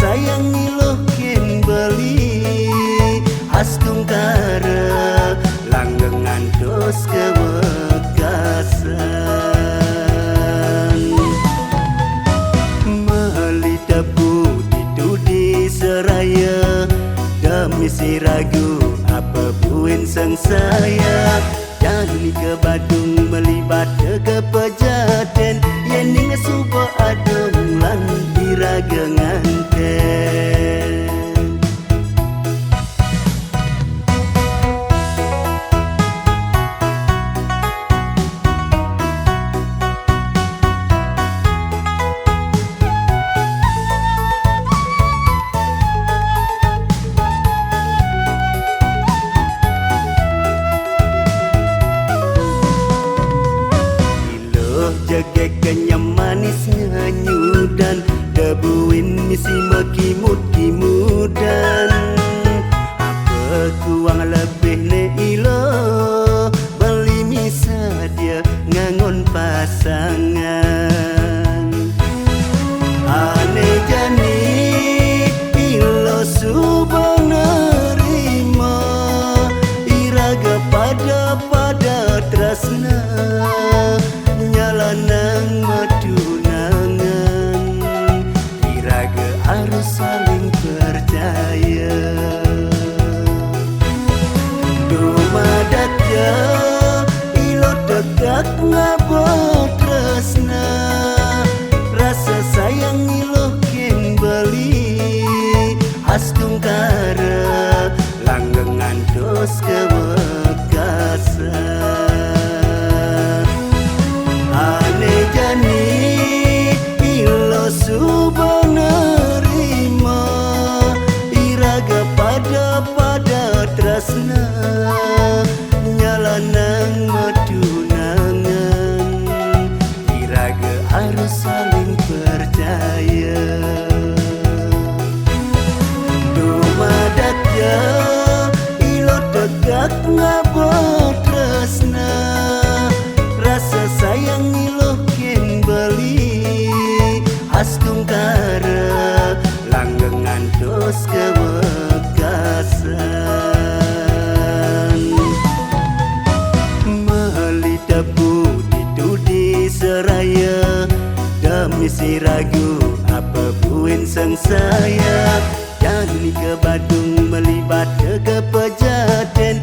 sayangi loh ken beli astung kara langgengan dos kewekasan melitapu ditudi seraya demi si ragu apa buin sang saya jadi ke Badung melibat ke pejaten yening suba adong lan diraga nganten jaga kenyam manisnya nyudan debuin misi makimut-kimudan apa kuang lebih ne ilo beli misa dia ngangon pasangan aneh jani ilo subang nerima iraga pada tresna nang madunangan iraga harus saling percaya dumadakya ilo dekat ngabot tresna rasa sayang ilo ken beli astung kara langgengan dos kewekasan suba nerima iraga pada tresna nyala nang madunangan iraga harus saling percaya dumadakya ilo dekat ngabot tresna rasa sayang ilo ken beli astung kara langgengan dos kewekasan melitapu ditudi seraya demi si ragu apa buin sang saya jadi ke Badung melibat ke pejaten